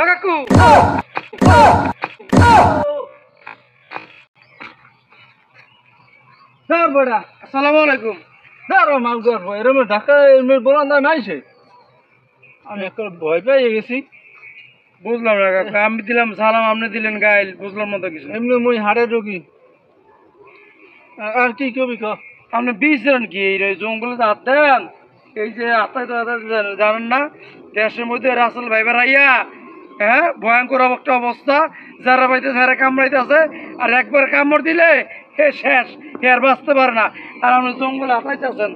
কাকু স্যার বেটা আসসালামু আলাইকুম। স্যার মাল করবো এরম ঢাকা এমনি বলান না নাইছে আমি একটা ভয় পেয়ে গেছি। বুঝলাম না কাকু, আমি দিলাম সালাম আপনি দিলেন গাইল, বুঝলাম না তো কিছু। এমনি মুই হাড়ের রোগী আর কি কবি ক আপনি বিচরেন কি এই জঙ্গলে হাত দেন? এই যে আত্মায় তো জানেন না, দেশের মধ্যে রাসেল ভাইবার আইয়া হ্যাঁ ভয়ঙ্কর একটা অবস্থা, যারা পাইতে যারা কামড়াইতে আছে, আর একবার কামড় দিলে হে শেষ, হে আর বাঁচতে পারে না। আর আপনি জঙ্গলে হাতাইতে আছেন।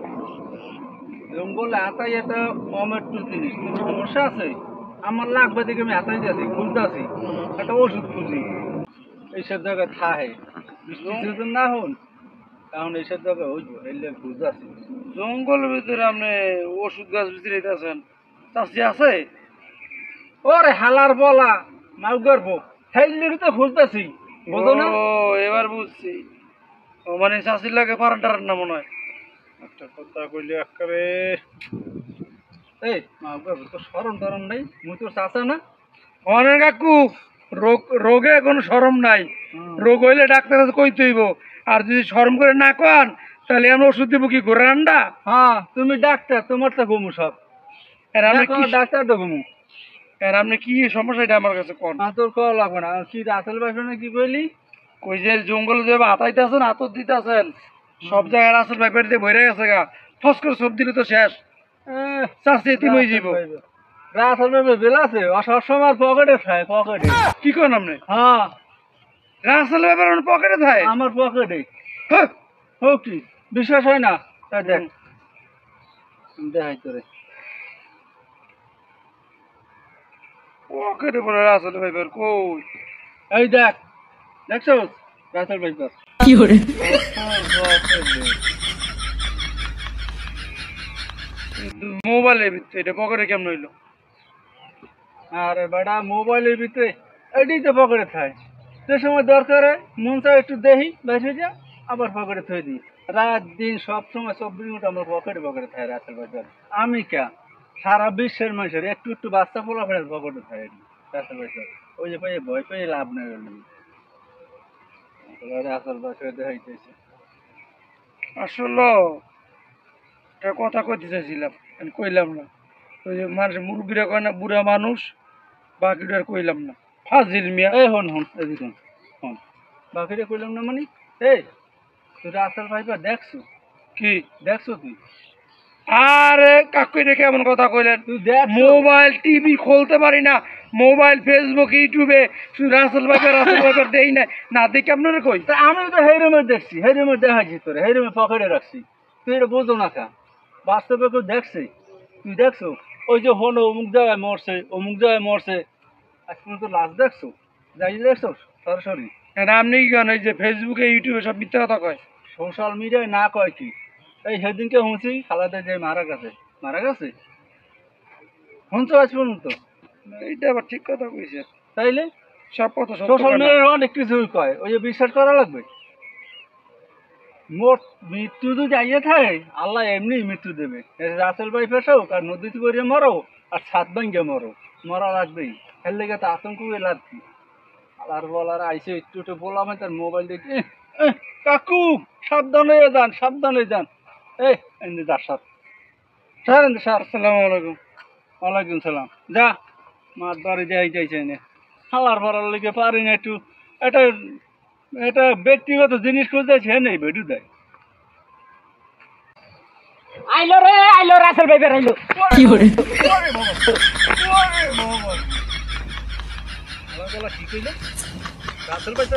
জঙ্গলে হাতাই একটা অমেট্রু জিনিস কোনো সমস্যা আছে? আমার লাগবে দেখে আমি হাতাই যাচ্ছি খুঁজতে আছি একটা ওষুধ খুঁজি এইসব জায়গায় থাহে বৃষ্টি না হন কারণ এইসব জায়গায় হইব এলে খুঁজতে আছি। জঙ্গলের ভিতরে আপনি ওষুধ গাছ বিচরাইতে আছেন, চাষি আছে? ওরে হালার বলা মাউ গর্ব হেললে তো খুঁজতেছি বুঝো না? ও এবার বুঝছি, ও মানে চাষির লাগে পারান টারান না মনে হয়। একটা কথা কইলে একেবারে এই মাউ গর্ব তো সরম টরম নাই মুই তোর চাচা না? অনেক কাকু রোগে কোনো শরম নাই, রোগ হইলে ডাক্তার কাছে কইতে হইব। আর যদি শরম করে না কন তাহলে আমরা ওষুধ দিব কি ঘোরা আন্ডা? হ্যাঁ তুমি ডাক্তার তোমার তো ঘুমু সব আর আপনি কি ডাক্তার তো ঘুমু আর আপনি কি সমস্যা এটা আমার কাছে কন। তোর কল লাগবে না কি রাসেল ভাই কি কইলি? কই যে জঙ্গলে যে হাতাইতে আছেন হাতত দিতে আছেন, সব জায়গায় রাসেল ভাই পেটে ভরে গেছে গা, ফস করে সব দিলে তো শেষ, চাষি এতিম হয়ে যাব। রাসেল ভাই বেলাছে সবসময় পকেটে খায় পকেটে। কি করেন আপনি? হ্যাঁ রাসেল ব্যাপার পকেটে থাকে আমার পকেটে। হ্যাঁ। হোক কি বিশ্বাস হয় না? তা দেখ দেখাই তোরে পকেটে পড়ে রাসেল ভাইবার কই? এই দেখ দেখছো রাসেল ভাই কি করে মোবাইলের ভিতরে এটা পকেটে কেমন হইলো? আরে বেটা মোবাইলের ভিতরে এটাই তো পকেটে থাকে, যে সময় দরকার হয় মন চায় একটু দেখি বেঁচে যা আবার পকেটে থয়ে দিই। রাত দিন সব সময় 24 ঘন্টা আমার পকেটে পকেটে থাকে রাসেল ভাই। আমি কে সারা বিশ্বের মানুষের একটু একটু বাচ্চা পোলা ফেলে পকেটে থাকে রাসেল ভাই। ওই যে পাইয়ে ভয় পেয়ে লাভ নেই রাসেল ভাই দেখাইতেছে। আসলে একটা কথা কইতে চাইছিলাম, আমি কইলাম না। ওই যে মানুষ মুরব্বীরা কয় না বুড়া মানুষ, বাকিটা আর কইলাম না। ফাজিল মিয়া। এই হন হন এদিকে হন বাকিটা কইলাম না মানে এই তুই রাসেল ভাই দেখছো কি দেখছো তুই? আরে কাকু এটা কেমন কথা কইলেন? তুই দেখ মোবাইল টিভি খুলতে পারি না, মোবাইল ফেসবুক ইউটিউবে শুধু রাসেল ভাইবার দেই না, না দেখে আপনারা কই? তা আমি তো হেরুমে দেখছি, হেরুমে দেখাচ্ছি তোরে, হেরুমে পকেটে রাখছি, তুই এটা বুঝো না কা বাস্তবে কেউ দেখছে? তুই দেখছো ওই যে হলো অমুক জায়গায় মরছে অমুক জায়গায় মরছে, আজ পর্যন্ত লাশ দেখছো? যাই দেখছো সরাসরি? আর আপনি কি কেন এই যে ফেসবুকে ইউটিউবে সব মিথ্যা কথা কয়? সোশ্যাল মিডিয়ায় না কয় কি? এই সেদিনকে শুনছি খালাদা যে মারা গেছে, মারা গেছে শুনছো আজ পর্যন্ত? এইটা আবার ঠিক কথা কইছে। তাইলে সব কথা সত্য সোশ্যাল কয় না। মিডিয়ায় অনেক কিছুই কয়, ওই যে বিশ্বাস করা লাগবে? মোট মৃত্যু যদি আইয়ে থাকে আল্লাহ এমনি মৃত্যু দেবে। রাসেল ভাই ফেসাও আর নদীতে করে মরো আর ছাদ ভাঙ্গে মরো, মরা লাগবেই। এর লেগে তো আতঙ্ক এলার কি আর বলার আইসে একটু একটু বললাম তার মোবাইল দেখে কাকু সাবধানে যান সাবধানে যান। এই এমনি যার সার স্যার এমনি স্যার আসসালামু আলাইকুম। ওয়ালাইকুম সালাম। যা মার বাড়ি যাই যাইছে না খাওয়ার পড়ার লেগে পারি না একটু, এটা এটা ব্যক্তিগত জিনিস খুঁজেছে নেই বেডু দেয়। আইলো রে আইলো রাসেল ভাই বের আইলো কি করে কি কইলে রাসেল ভাই